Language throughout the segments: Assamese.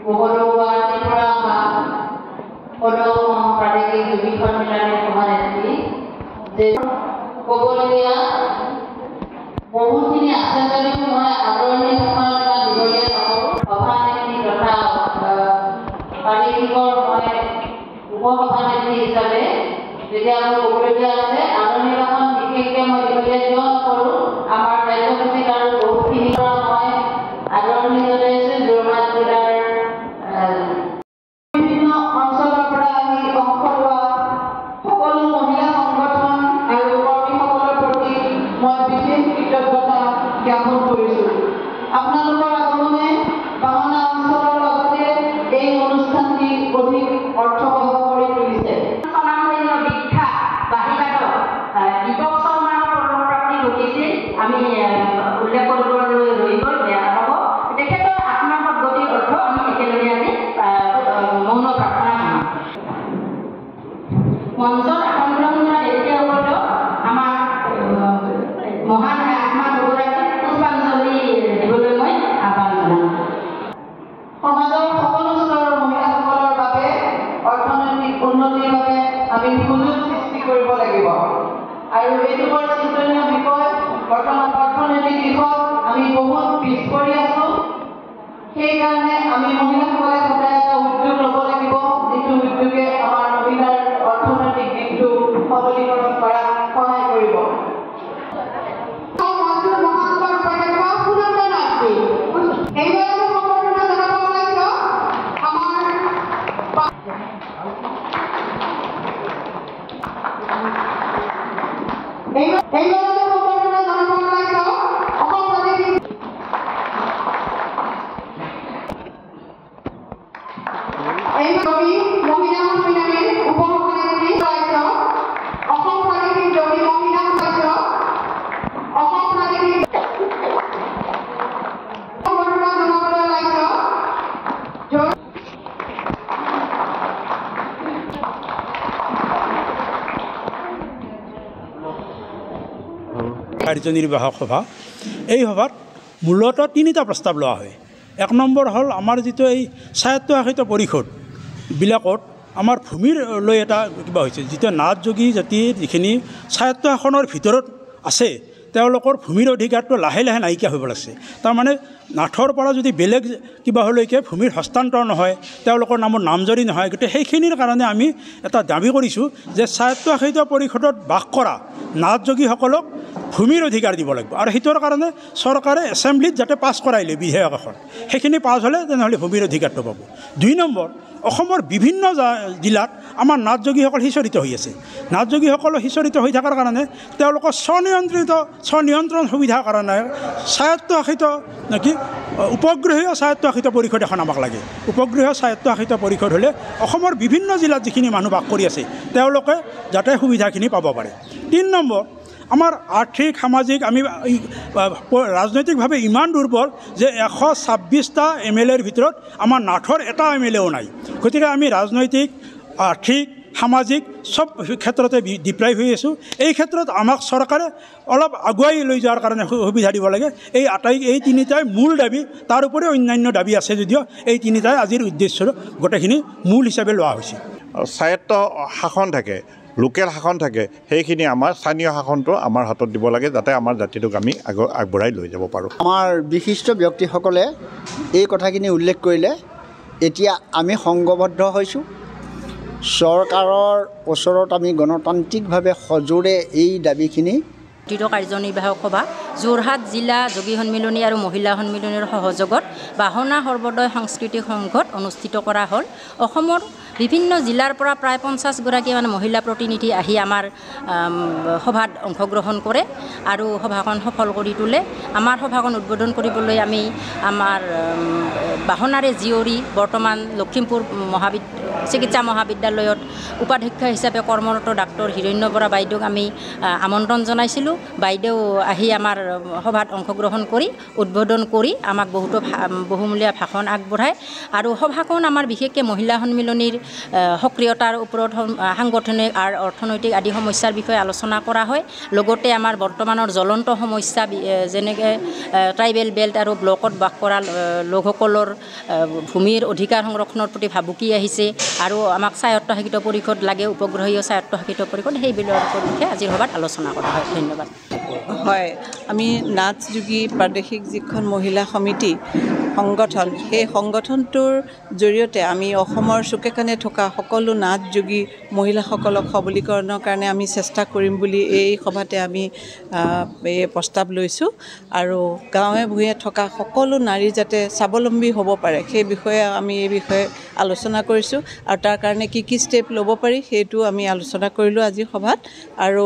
সকলো গুৱাহাটীৰ পৰা অহা সকলো প্ৰাদেশিক যুৱী সন্মিলনীৰ সভানেত্ৰী যে ক'বলগীয়া বহুতখিনি আছে যদিও মই আদৰণি ভাষণ বা দীঘলীয়া নকৰোঁ। সভানেত্ৰী তথা পাৰিষদৰ মই উপসভানেত্ৰী হিচাপে যেতিয়া মোৰ ক'বলগীয়া আছে আদৰণি ভাষণ বিশেষকৈ মই দীঘলীয়া কিয় নকৰোঁ। আমাৰ কাৰ্যসূচীত আৰু বহুতখিনিৰ পৰা মই আদৰণি জনাইছোঁ। যোৰহাট জিলাৰ বিভিন্ন অঞ্চলৰ পৰা আহি অংশ লোৱা সকলো মহিলা সংগঠন আৰু কৰ্মীসকলৰ প্ৰতি মই বিশেষ কৃতজ্ঞতা জ্ঞাপন কৰিছোঁ। আপোনালোকৰ আগমনে বাহনা অঞ্চলৰ লগতে এই অনুষ্ঠানটি অধিক অৰ্থবহ কৰি তুলিছে। আমি উল্লেখ কৰিবলৈ ৰৈ গ'ল, বেয়া হ'ব। তেখেতৰ আত্মসৎ গতিৰ অৰ্থ আমি একেলগে আজি মৌন প্ৰাৰ্থনা কৰিম। মঞ্চত আসন গ্ৰহণ কৰা ব্যক্তিসকলক আমাৰ মহান আত্মা দুগৰাকীক পুষ্পাঞ্জলি দিবলৈ মই আহ্বান জনাম। সমাজৰ সকলো স্তৰৰ মহিলাসকলৰ বাবে অৰ্থনৈতিক উন্নতিৰ বাবে আমি সুযোগ সৃষ্টি কৰিব লাগিব আৰু এইটো বৰ চিন্তনীয় বিষয়। বৰ্তমান অৰ্থনৈতিক দিশত আমি বহুত পিছ পৰি আছোঁ। সেইকাৰণে আমি মহিলাসকলে সদায় এটা উদ্যোগ ল'ব লাগিব, যিটো উদ্যোগে আমাৰ মহিলাৰ অৰ্থনৈতিক দিশটো সবলীকৰণ কৰাত সহায় কৰিব। কাৰ্যনিৰ্বাহক সভা। এই সভাত মূলতঃ তিনিটা প্ৰস্তাৱ লোৱা হয়। এক নম্বৰ হ'ল আমাৰ যিটো এই স্বায়ত্তশাসিত পৰিষদবিলাকত আমাৰ ভূমিৰ লৈ এটা কিবা হৈছে, যিটো নাথ যোগী জাতিৰ যিখিনি স্বায়ত্তশাসনৰ ভিতৰত আছে তেওঁলোকৰ ভূমিৰ অধিকাৰটো লাহে লাহে নাইকিয়া হৈ পেলাইছে। তাৰমানে নাথৰ পৰা যদি বেলেগ কিবা হ'লৈকে ভূমিৰ হস্তান্তৰ নহয়, তেওঁলোকৰ নামত নামজাৰি নহয়, গতিকে সেইখিনিৰ কাৰণে আমি এটা দাবী কৰিছোঁ যে স্বায়ত্তশাসিত পৰিষদত বাস কৰা নাথ যোগীসকলক ভূমিৰ অধিকাৰ দিব লাগিব। আৰু সেইটোৰ কাৰণে চৰকাৰে এছেম্বলিত যাতে পাছ কৰাই লয় বিধেয়ক এখন, সেইখিনি পাছ হ'লে তেনেহ'লে ভূমিৰ অধিকাৰটো পাব। 2 নম্বৰ, অসমৰ বিভিন্ন জিলাত আমাৰ নাথ যোগীসকল সিঁচৰিত হৈ আছে। নাথ যোগীসকল সিঁচৰিত হৈ থকাৰ কাৰণে তেওঁলোকৰ স্বনিয়ন্ত্ৰণ সুবিধাৰ কাৰণে স্বায়ত্তশাসিত উপগ্ৰহীয় স্বায়ত্তশাসিত পৰিষদ এখন আমাক লাগে। উপগ্ৰহীয় স্বায়ত্তশাসিত পৰিষদ হ'লে অসমৰ বিভিন্ন জিলাত যিখিনি মানুহ বাস কৰি আছে তেওঁলোকে যাতে সুবিধাখিনি পাব পাৰে। 3 নম্বৰ, আমাৰ আৰ্থিক সামাজিক আমি ৰাজনৈতিকভাৱে ইমান দুৰ্বল যে 126টা MLAৰ ভিতৰত আমাৰ নাথৰ এটা MLAও নাই। গতিকে আমি ৰাজনৈতিক, আৰ্থিক, সামাজিক সব ক্ষেত্ৰতে ডিপ্ৰাইভ হৈ আছোঁ। এই ক্ষেত্ৰত আমাক চৰকাৰে অলপ আগুৱাই লৈ যোৱাৰ কাৰণে সুবিধা দিব লাগে। এই তিনিটাই মূল দাবী, তাৰ উপৰিও অন্যান্য দাবী আছে যদিও এই তিনিটাই আজিৰ উদ্দেশ্যৰ গোটেইখিনি মূল হিচাপে লোৱা হৈছে। স্বায়ত্ত শাসন থাকে, লোকেল শাসন থাকে, সেইখিনি আমাৰ স্থানীয় শাসনটো আমাৰ হাতত দিব লাগে, যাতে আমাৰ জাতিটোক আমি আগবঢ়াই লৈ যাব পাৰোঁ। আমাৰ বিশিষ্ট ব্যক্তিসকলে এই কথাখিনি উল্লেখ কৰিলে। এতিয়া আমি সংঘবদ্ধ হৈছোঁ, চৰকাৰৰ ওচৰত আমি গণতান্ত্ৰিকভাৱে সজোৰে এই দাবীখিনি কাৰ্যনিৰ্বাহক সভা যোৰহাট জিলা যোগী সন্মিলনী আৰু মহিলা সন্মিলনীৰ সহযোগত বাহনা সৰ্বোদয় সাংস্কৃতিক সংঘত অনুষ্ঠিত কৰা হ'ল। অসমৰ বিভিন্ন জিলাৰ পৰা প্ৰায় 50গৰাকীমান মহিলা প্ৰতিনিধি আহি আমাৰ সভাত অংশগ্ৰহণ কৰে আৰু সভাখন সফল কৰি তোলে। আমাৰ সভাখন উদ্বোধন কৰিবলৈ আমি আমাৰ বাহনাৰে জীয়ৰী বৰ্তমান লখিমপুৰ চিকিৎসা মহাবিদ্যালয়ত উপাধ্যক্ষ হিচাপে কৰ্মৰত ডাক্তৰ হিৰণ্য বৰা বাইদেউক আমি আমন্ত্ৰণ জনাইছিলোঁ। বাইদেউ আহি আমাৰ সভাত অংশগ্ৰহণ কৰি উদ্বোধন কৰি আমাক বহুমূলীয়া ভাষণ আগবঢ়ায় আৰু সভাখন আমাৰ বিশেষকৈ মহিলা সন্মিলনীৰ সক্ৰিয়তাৰ ওপৰত সাংগঠনিক আৰু অৰ্থনৈতিক আদি সমস্যাৰ বিষয়ে আলোচনা কৰা হয় লগতে আমাৰ বৰ্তমানৰ জ্বলন্ত সমস্যা যেনেকৈ ট্ৰাইবেল বেল্ট আৰু ব্লকত বাস কৰা লোকসকলৰ ভূমিৰ অধিকাৰ সংৰক্ষণৰ প্ৰতি ভাবুকি আহিছে আৰু আমাক স্বায়ত্তশাসিত পৰিষদ লাগে উপগ্ৰহীয় স্বায়ত্তশাসিত পৰিষদ সেইবিলাকৰ বিষয়ে আজিৰ সভাত আলোচনা কৰা হয় ধন্যবাদ হয় আমি নাথ যোগী প্ৰাদেশিক যিখন মহিলা সমিতি সংগঠন সেই সংগঠনটোৰ জৰিয়তে আমি অসমৰ চুকে কাণে থকা সকলো নাথ যোগী মহিলাসকলক সবলীকৰণৰ কাৰণে আমি চেষ্টা কৰিম বুলি এই সভাতে আমি এই প্ৰস্তাৱ লৈছোঁ আৰু গাঁৱে ভূঞে থকা সকলো নাৰী যাতে স্বাৱলম্বী হ'ব পাৰে সেই বিষয়ে আমি এই বিষয়ে আলোচনা কৰিছোঁ আৰু তাৰ কাৰণে কি ষ্টেপ ল'ব পাৰি সেইটো আমি আলোচনা কৰিলোঁ আজি সভাত আৰু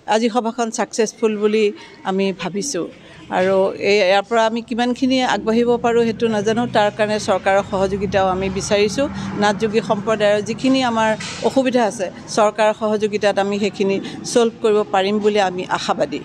আজি সভাখন ছাকচেছফুল বুলি আমি ভাবিছোঁ আৰু ইয়াৰ পৰা আমি কিমানখিনি আগবাঢ়িব পাৰোঁ সেইটো নাজানো তাৰ কাৰণে চৰকাৰৰ সহযোগিতাও আমি বিচাৰিছোঁ নাথ যোগী সম্প্ৰদায়ৰ যিখিনি আমাৰ অসুবিধা আছে চৰকাৰৰ সহযোগিতাত আমি সেইখিনি ছল্ভ কৰিব পাৰিম বুলি আমি আশাবাদী